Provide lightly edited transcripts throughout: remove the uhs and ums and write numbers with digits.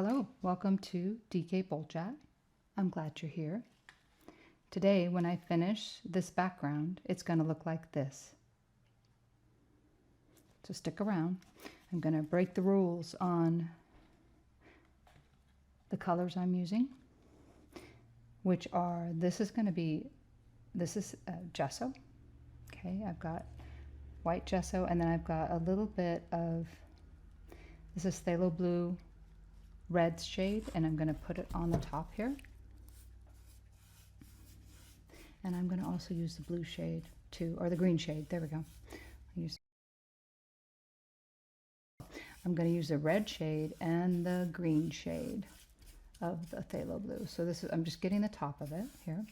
Hello, welcome to DK Boljat. I'm glad you're here. Today, when I finish this background, it's going to look like this. So stick around. I'm going to break the rules on the colors I'm using, which are, this is gesso. Okay, I've got white gesso, and then I've got a little bit of, this is Pthalo Blue red shade, and I'm going to put it on the top here. And I'm going to also use the blue shade too, or the green shade. There we go. I'm going to use the red shade and the green shade of the Pthalo Blue. So this is, I'm just getting the top of it here.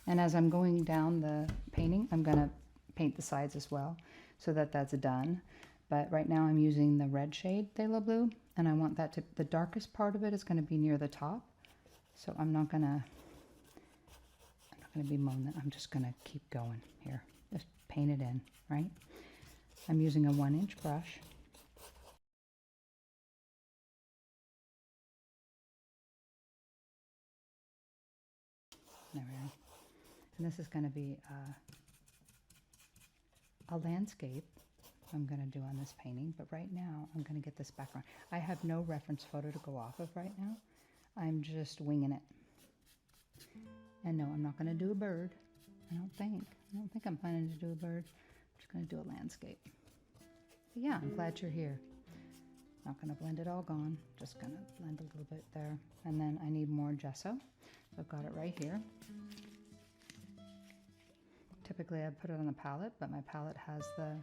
And as I'm going down the painting, I'm going to paint the sides as well so that that's done. But right now I'm using the red shade Pthalo Blue, and I want that to, the darkest part of it is going to be near the top. So I'm not going to be moaning. I'm just going to keep going here. Just paint it in, right? I'm using a 1-inch brush. There we go. And this is going to be a landscape I'm going to do on this painting, but right now I'm going to get this background. I have no reference photo to go off of right now. I'm just winging it. And no, I'm not going to do a bird. I don't think I'm planning to do a bird. I'm just going to do a landscape. But yeah, I'm glad you're here. Not going to blend it all gone. Just going to blend a little bit there. And then I need more gesso. So I've got it right here. Typically I put it on the palette, but my palette has the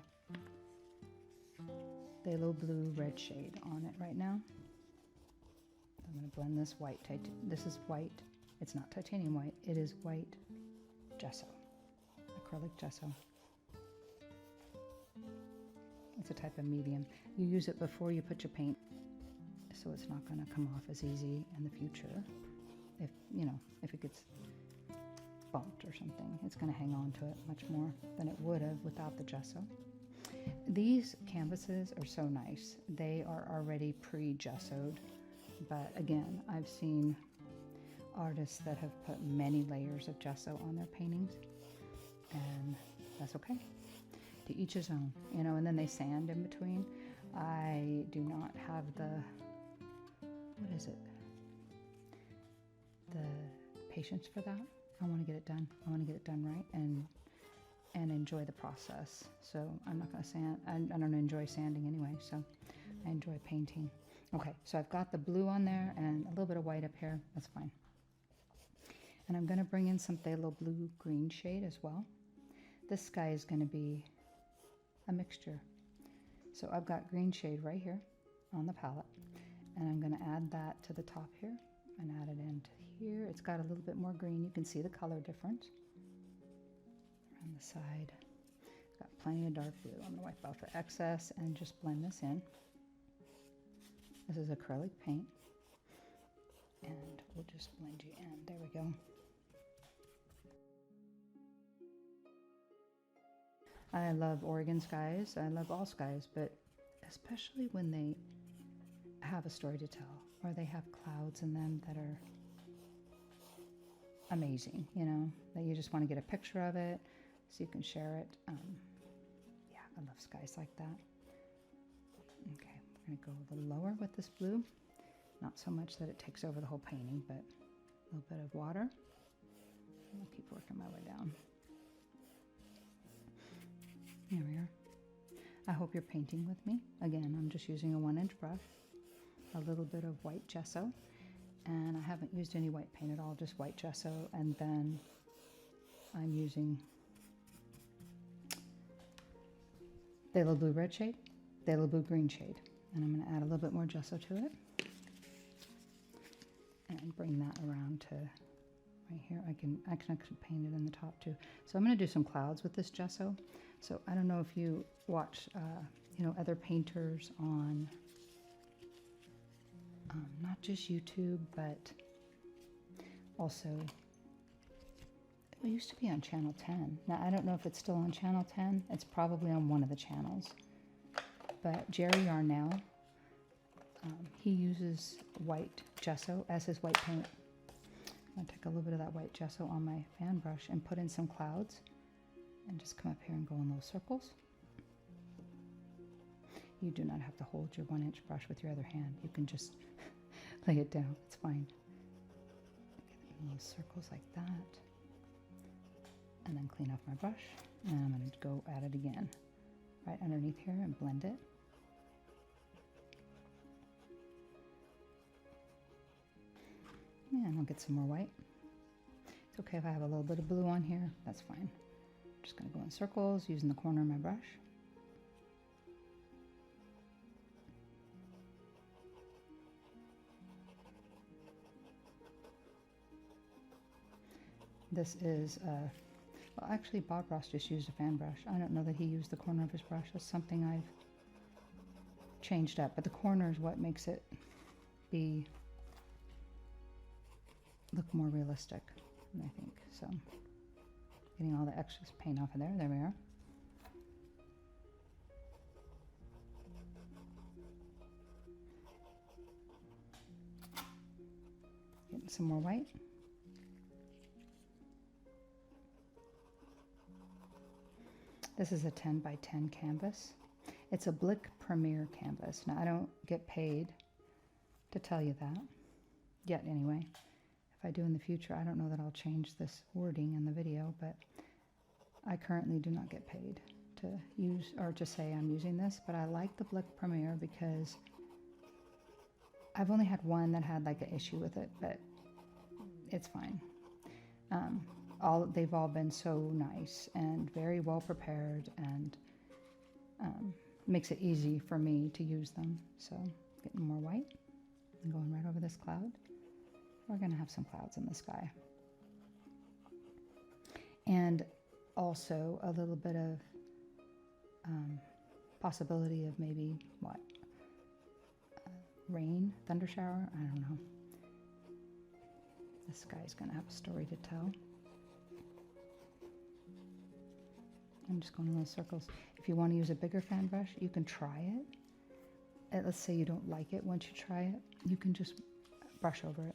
Pthalo Blue red shade on it right now. I'm going to blend this white. This is white. It's not titanium white. It is white gesso, acrylic gesso. It's a type of medium. You use it before you put your paint, so it's not going to come off as easy in the future. If it gets bumped or something, it's going to hang on to it much more than it would have without the gesso. These canvases are so nice. They are already pre-gessoed, but again, I've seen artists that have put many layers of gesso on their paintings, and that's okay. To each his own, and then they sand in between. I do not have the, the patience for that. I want to get it done. I want to get it done right and enjoy the process. So I'm not going to sand. I don't enjoy sanding anyway, so I enjoy painting. Okay, so I've got the blue on there and a little bit of white up here. That's fine. And I'm going to bring in some Pthalo Blue Green Shade as well. This sky is going to be a mixture. So I've got green shade right here on the palette, and I'm going to add that to the top here and add it into here. It's got a little bit more green. You can see the color difference on the side. Got plenty of dark blue. I'm going to wipe off the excess and just blend this in. This is acrylic paint, and we'll just blend you in. There we go. I love Oregon skies. I love all skies, but especially when they have a story to tell, or they have clouds in them that are amazing, that you just want to get a picture of it so you can share it. Yeah, I love skies like that. Okay, we're going to go a little lower with this blue. Not so much that it takes over the whole painting, but a little bit of water. I'll keep working my way down. Here we are. I hope you're painting with me. Again, I'm just using a 1-inch brush, a little bit of white gesso, and I haven't used any white paint at all, just white gesso, and then I'm using Pthalo Blue red shade, Pthalo Blue green shade, and I'm going to add a little bit more gesso to it and bring that around to right here. I can actually paint it in the top too. So I'm going to do some clouds with this gesso. So I don't know if you watch, other painters on not just YouTube, but also it used to be on Channel 10. Now I don't know if it's still on Channel 10. It's probably on one of the channels. But Jerry Yarnell He uses white gesso as his white paint. I'm going to take a little bit of that white gesso on my fan brush and put in some clouds and just come up here and go in little circles. You do not have to hold your 1-inch brush with your other hand. You can just lay it down. It's fine. Get little circles like that. And then clean off my brush. And I'm going to go at it again. Right underneath here and blend it. And I'll get some more white. It's okay if I have a little bit of blue on here. That's fine. I'm just going to go in circles using the corner of my brush. This is, well actually Bob Ross just used a fan brush. I don't know that he used the corner of his brush. That's something I've changed up. But the corner is what makes it look more realistic, I think. So, getting all the excess paint off of there. There we are. Getting some more white. This is a 10 by 10 canvas. It's a Blick Premier canvas. Now, I don't get paid to tell you that, yet anyway. If I do in the future, I don't know that I'll change this wording in the video, but I currently do not get paid to use or to say I'm using this, but I like the Blick Premier because I've only had one that had like an issue with it, but it's fine. They've all been so nice and very well prepared, and makes it easy for me to use them. So getting more white and going right over this cloud. We're going to have some clouds in the sky. And also a little bit of possibility of maybe, what, rain, thunder shower? I don't know. The sky's going to have a story to tell. I'm just going in little circles. If you want to use a bigger fan brush, you can try it. Let's say you don't like it once you try it, you can just brush over it.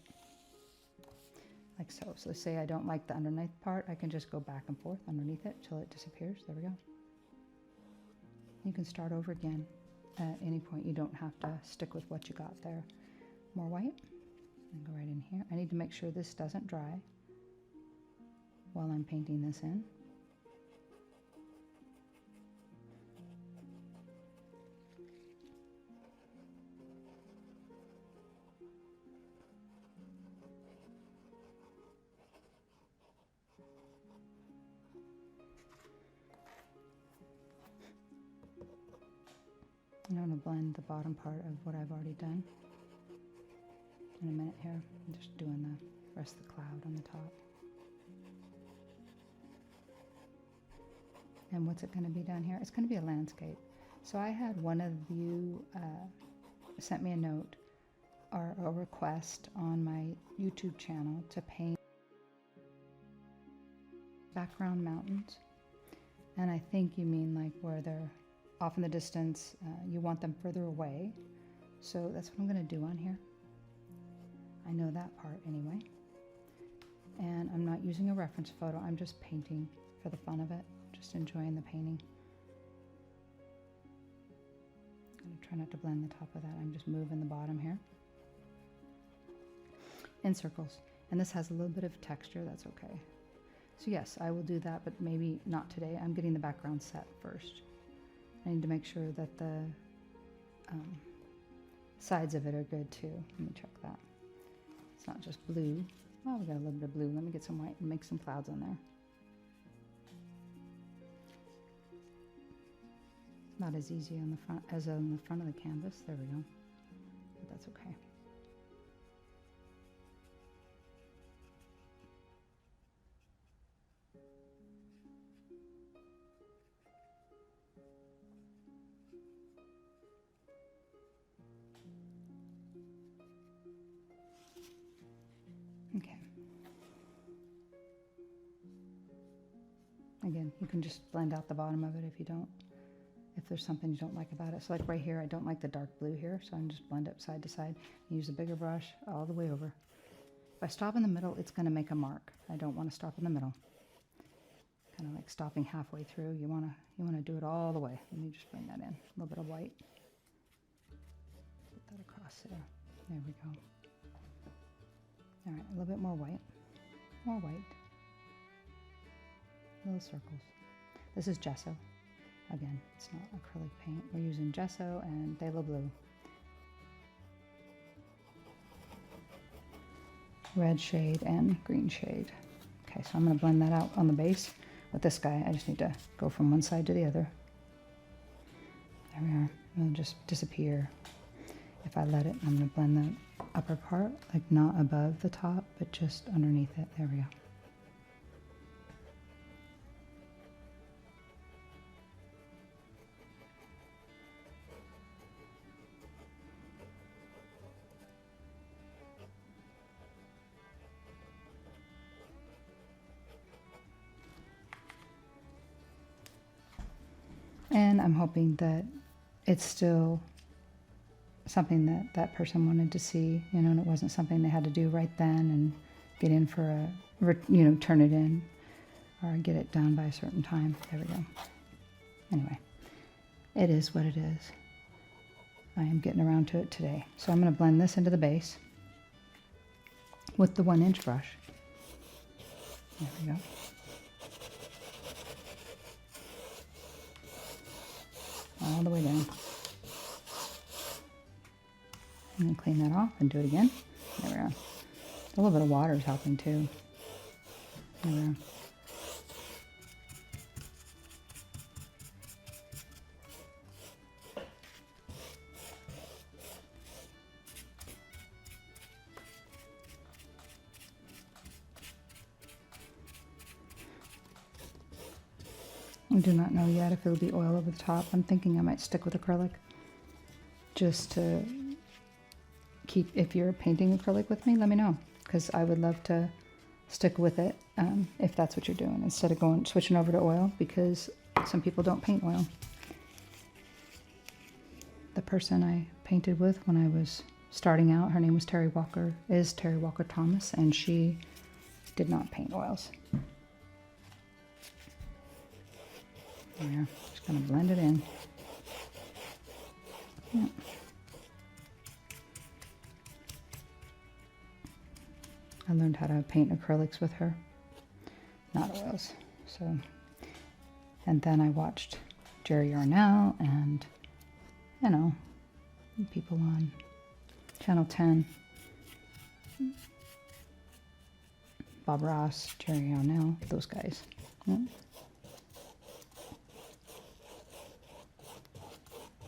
Like so. So say I don't like the underneath part, I can just go back and forth underneath it till it disappears. There we go. You can start over again at any point. You don't have to stick with what you got there. More white. And go right in here. I need to make sure this doesn't dry while I'm painting this in. I'm going to blend the bottom part of what I've already done in a minute here. I'm just doing the rest of the cloud on the top. And what's it going to be down here? It's going to be a landscape. So I had one of you sent me a note or a request on my YouTube channel to paint background mountains. And I think you mean like where they're off in the distance, you want them further away. So that's what I'm going to do on here. I know that part anyway. And I'm not using a reference photo, I'm just painting for the fun of it, just enjoying the painting. I'm going to try not to blend the top of that, I'm just moving the bottom here. In circles. And this has a little bit of texture, that's okay. So yes, I will do that, but maybe not today. I'm getting the background set first. I need to make sure that the sides of it are good too. Let me check that. It's not just blue. Oh, we got a little bit of blue. Let me get some white and make some clouds on there. Not as easy on the front as on the front of the canvas. There we go. But that's okay. Okay. Again, you can just blend out the bottom of it if if there's something you don't like about it. So like right here, I don't like the dark blue here, so I'm just blend it side to side. Use a bigger brush all the way over. If I stop in the middle, it's going to make a mark. I don't want to stop in the middle. Kind of like stopping halfway through. You want to do it all the way. Let me just bring that in. A little bit of white. Put that across there. There we go. All right, a little bit more white. More white. Little circles. This is gesso. Again, it's not acrylic paint. We're using gesso and Pthalo Blue. Red shade and green shade. Okay, so I'm going to blend that out on the base. With this guy, I just need to go from one side to the other. There we are. It'll just disappear. If I let it, I'm going to blend the upper part, like not above the top, but just underneath it. There we go. And I'm hoping that it's still something that that person wanted to see, you know, and it wasn't something they had to do right then and get in for a, you know, turn it in or get it done by a certain time. There we go. Anyway, it is what it is. I am getting around to it today. So I'm going to blend this into the base with the 1-inch brush. There we go. All the way down. And then clean that off and do it again. There we are. A little bit of water is helping too. There we are. I do not know yet if it'll be oil over the top. I'm thinking I might stick with acrylic just to keep, if you're painting acrylic with me, let me know, because I would love to stick with it if that's what you're doing, instead of switching over to oil, because some people don't paint oil. The person I painted with when I was starting out, her name was Terry Walker Thomas, and she did not paint oils. There, just gonna blend it in. Yeah. I learned how to paint acrylics with her, not oils. So, and then I watched Jerry Yarnell and, you know, people on Channel 10, Bob Ross, Jerry Yarnell, those guys. Yeah.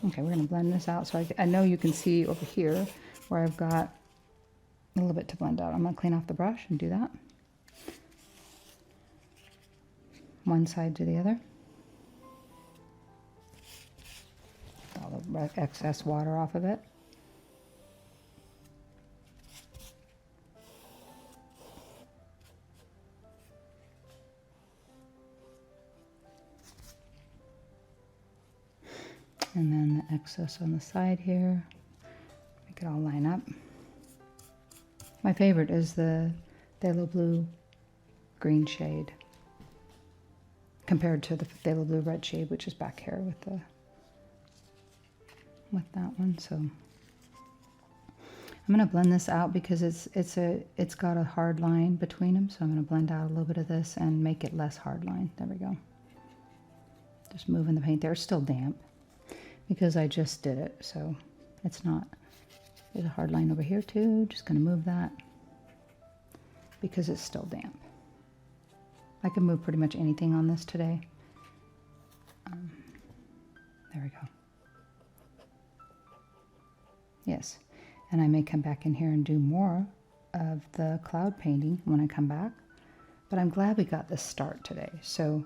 Okay, we're going to blend this out. So I know you can see over here where I've got a little bit to blend out. I'm going to clean off the brush and do that. One side to the other. All the excess water off of it. And then the excess on the side here. Make it all line up. My favorite is the Pthalo Blue Green Shade compared to the Pthalo Blue Red Shade, which is back here with that one. So I'm going to blend this out because it's got a hard line between them. So I'm going to blend out a little bit of this and make it less hard line. There we go. Just moving the paint there. It's still damp because I just did it, so it's not. There's a hard line over here too. Just going to move that because it's still damp. I can move pretty much anything on this today. There we go. Yes, and I may come back in here and do more of the cloud painting when I come back, but I'm glad we got this start today. So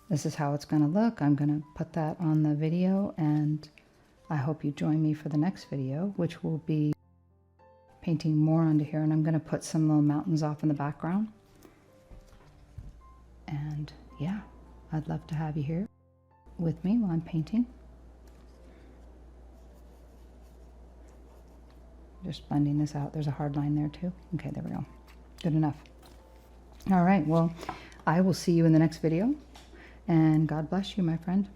this is how it's going to look. I'm going to put that on the video, and I hope you join me for the next video, which will be painting more onto here, and I'm going to put some little mountains off in the background. And yeah, I'd love to have you here with me while I'm painting. Just blending this out. There's a hard line there too. Okay, there we go. Good enough. All right, well, I will see you in the next video, and God bless you, my friend.